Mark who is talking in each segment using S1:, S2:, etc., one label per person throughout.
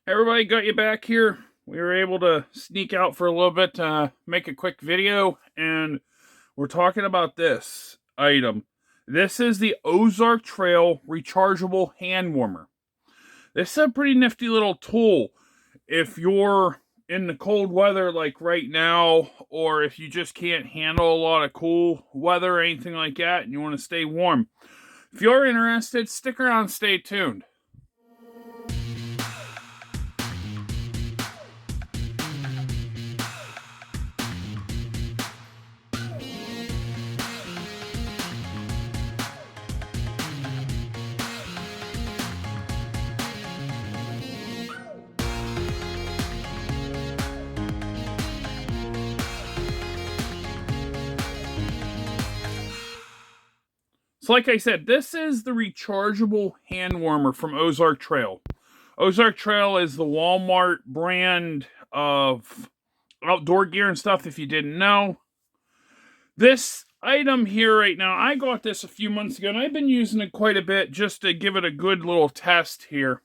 S1: Everybody, got you back here. We were able to sneak out for a little bit to make a quick video, and we're talking about this item. This is the Ozark Trail rechargeable hand warmer. This is a pretty nifty little tool if you're in the cold weather like right now, or if you just can't handle a lot of cool weather or anything like that and you want to stay warm. If you're interested, stick around, stay tuned. So like I said, this is the rechargeable hand warmer from Ozark Trail. Ozark Trail is the Walmart brand of outdoor gear and stuff, if you didn't know. This item here right now, I got this a few months ago, and I've been using it quite a bit just to give it a good little test here.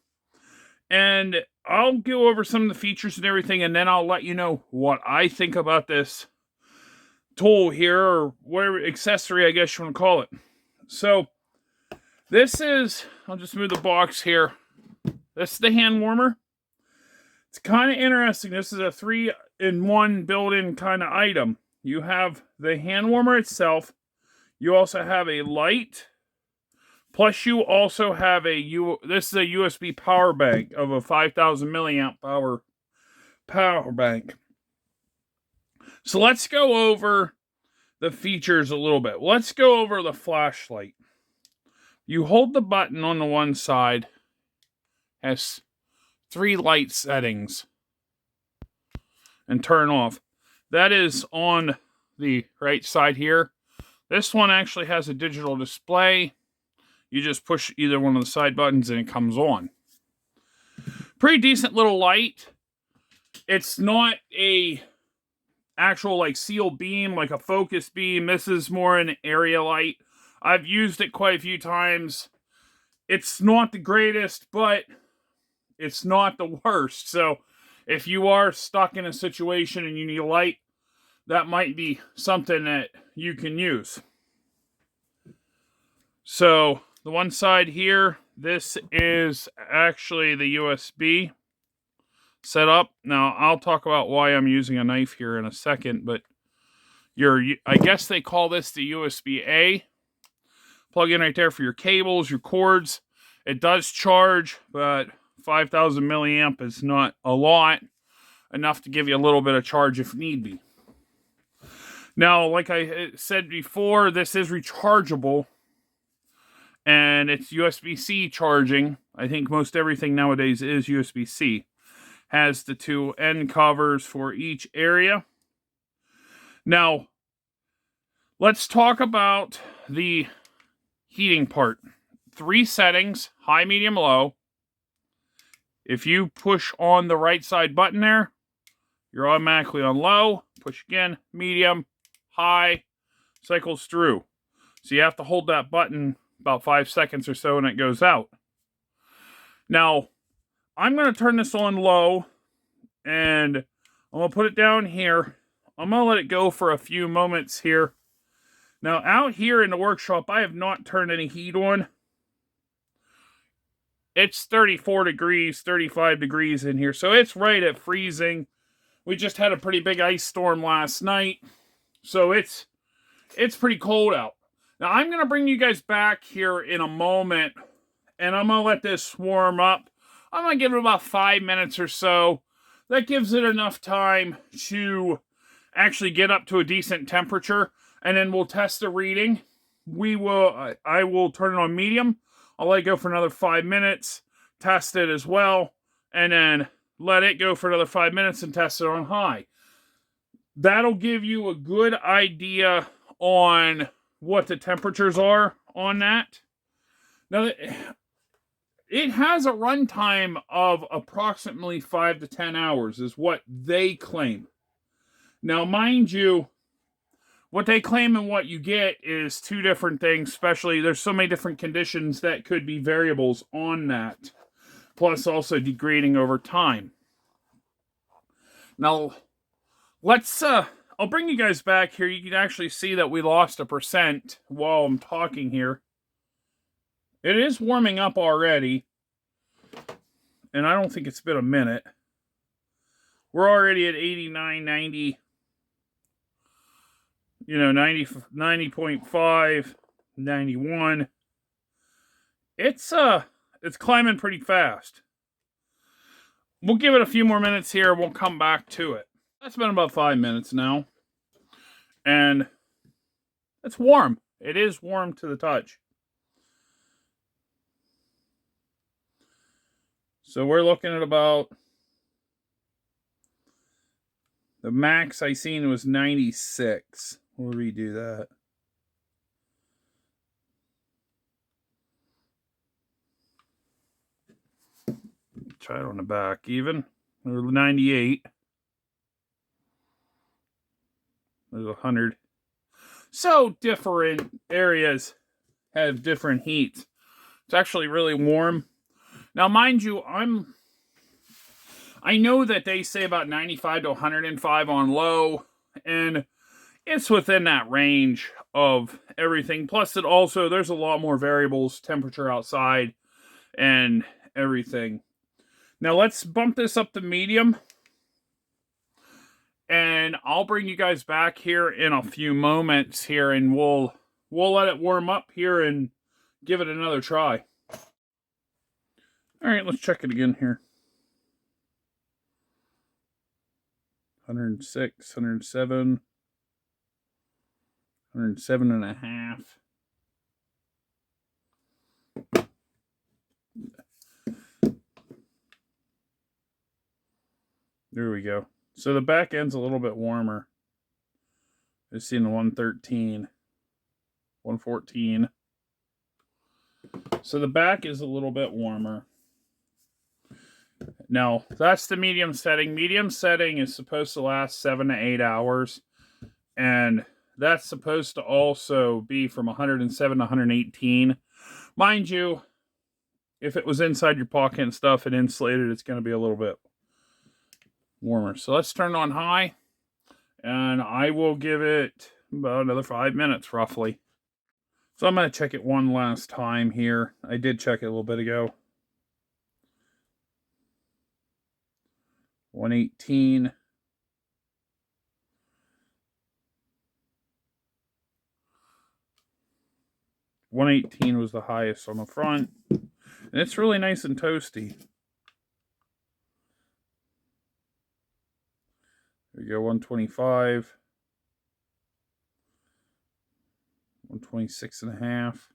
S1: And I'll go over some of the features and everything, and then I'll let you know what I think about this tool here, or whatever accessory I guess you want to call it. So, this is, I'll just move the box here. This is the hand warmer. It's kind of interesting. This is a 3-in-1 built-in kind of item. You have the hand warmer itself. You also have a light. Plus, you also have this is a USB power bank of a 5,000 milliamp hour power bank. So, let's go over the features a little bit. Let's go over the flashlight. You hold the button on the one side, has 3 light settings, and turn off. That is on the right side here. This one actually has a digital display. You just push either one of the side buttons and it comes on. Pretty decent little light. It's not a actual like seal beam, like a focus beam. This is more an area light. I've used it quite a few times. It's not the greatest, but it's not the worst. So if you are stuck in a situation and you need a light, that might be something that you can use. So the one side here, this is actually the USB set up. Now, I'll talk about why I'm using a knife here in a second, but I guess they call this the USB-A. Plug in right there for your cables, your cords. It does charge, but 5,000 milliamp is not a lot. Enough to give you a little bit of charge if need be. Now, like I said before, this is rechargeable, and it's USB-C charging. I think most everything nowadays is USB-C. Has the 2 end covers for each area. Now, let's talk about the heating part. 3 settings, high, medium, low. If you push on the right side button there, you're automatically on low. Push again, medium, high, cycles through. So you have to hold that button about 5 seconds or so and it goes out. Now, I'm going to turn this on low, and I'm going to put it down here. I'm going to let it go for a few moments here. Now, out here in the workshop, I have not turned any heat on. It's 34 degrees, 35 degrees in here, so it's right at freezing. We just had a pretty big ice storm last night, so it's pretty cold out. Now, I'm going to bring you guys back here in a moment, and I'm going to let this warm up. I'm going to give it about 5 minutes or so. That gives it enough time to actually get up to a decent temperature, and then we'll test the reading. I will turn it on medium. I'll let it go for another 5 minutes, test it as well, and then let it go for another 5 minutes and test it on high. That'll give you a good idea on what the temperatures are on that. Now, it has a runtime of approximately 5 to 10 hours is what they claim. Now, mind you, what they claim and what you get is 2 different things, especially there's so many different conditions that could be variables on that. plus also degrading over time. Now, let's, I'll bring you guys back here. You can actually see that we lost 1% while I'm talking here. It is warming up already, and I don't think it's been a minute. We're already at 89, 90, 90.5, 91. It's climbing pretty fast. We'll give it a few more minutes here. We'll come back to it. That's been about 5 minutes now. And it's warm. It is warm to the touch. So we're looking at about, the max I seen was 96. We'll redo that. Try it on the back even. There's 98. There's 100. So different areas have different heats. It's actually really warm. Now, mind you, I know that they say about 95 to 105 on low, and it's within that range of everything. Plus, there's a lot more variables, temperature outside, and everything. Now, let's bump this up to medium, and I'll bring you guys back here in a few moments here, and we'll let it warm up here and give it another try. All right, let's check it again here. 106, 107, 107 and a half. There we go. So the back end's a little bit warmer. It's seen 113, 114. So the back is a little bit warmer. Now, that's the medium setting. Medium setting is supposed to last 7 to 8 hours. And that's supposed to also be from 107 to 118. Mind you, if it was inside your pocket and stuff and insulated, it's going to be a little bit warmer. So let's turn it on high. And I will give it about another 5 minutes, roughly. So I'm going to check it one last time here. I did check it a little bit ago. 118. 118 was the highest on the front. And it's really nice and toasty. There you go, 125. 126 and a half.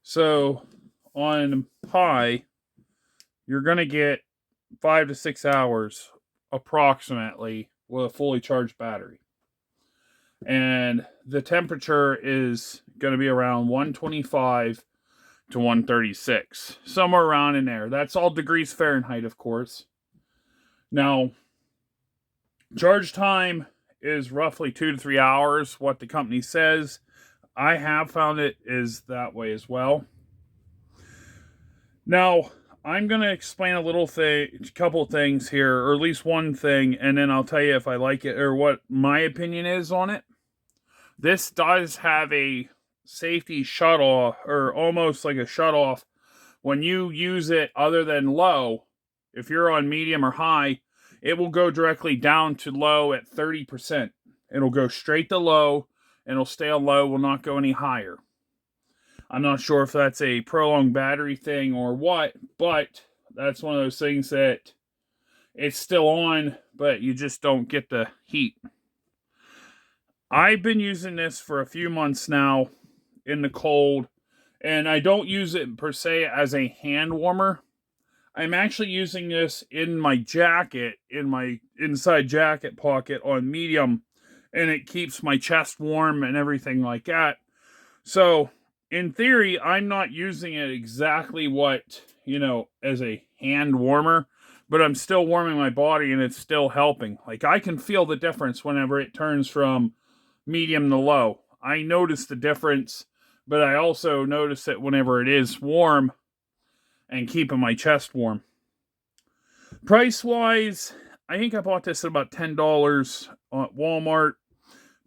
S1: So on high, you're going to get 5 to 6 hours approximately with a fully charged battery. And the temperature is going to be around 125 to 136. Somewhere around in there. That's all degrees Fahrenheit, of course. Now, charge time is roughly 2 to 3 hours, what the company says. I have found it is that way as well. Now, I'm going to explain a couple things here, or at least one thing, and then I'll tell you if I like it or what my opinion is on it. This does have a safety shut-off, or almost like a shut-off, when you use it other than low. If you're on medium or high, it will go directly down to low at 30%. It'll go straight to low, and it'll stay on low, will not go any higher. I'm not sure if that's a prolonged battery thing or what, but that's one of those things that it's still on, but you just don't get the heat. I've been using this for a few months now in the cold, and I don't use it per se as a hand warmer. I'm actually using this in my jacket, in my inside jacket pocket on medium, and it keeps my chest warm and everything like that. So, in theory, I'm not using it exactly as a hand warmer, but I'm still warming my body and it's still helping. Like, I can feel the difference whenever it turns from medium to low. I notice the difference but I also notice it whenever it is warm and keeping my chest warm. Price-wise, I think I bought this at about $10 at Walmart.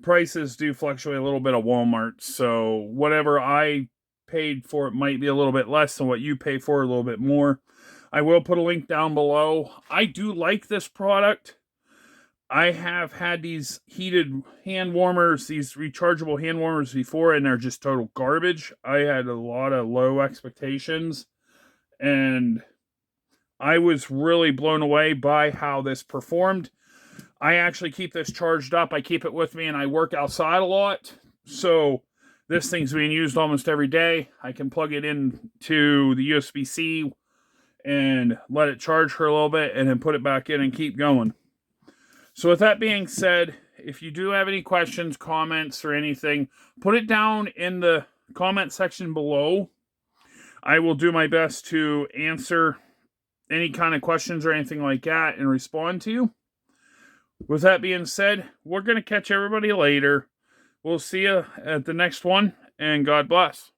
S1: Prices do fluctuate a little bit at Walmart, so whatever I paid for it might be a little bit less than what you pay for, a little bit more. I will put a link down below. I do like this product. I have had these heated hand warmers, these rechargeable hand warmers before, and they're just total garbage. I had a lot of low expectations, and I was really blown away by how this performed. I actually keep this charged up. I keep it with me, and I work outside a lot. So this thing's being used almost every day. I can plug it into the USB-C and let it charge for a little bit, and then put it back in and keep going. So with that being said, if you do have any questions, comments, or anything, put it down in the comment section below. I will do my best to answer any kind of questions or anything like that and respond to you. With that being said, we're going to catch everybody later. We'll see you at the next one, and God bless.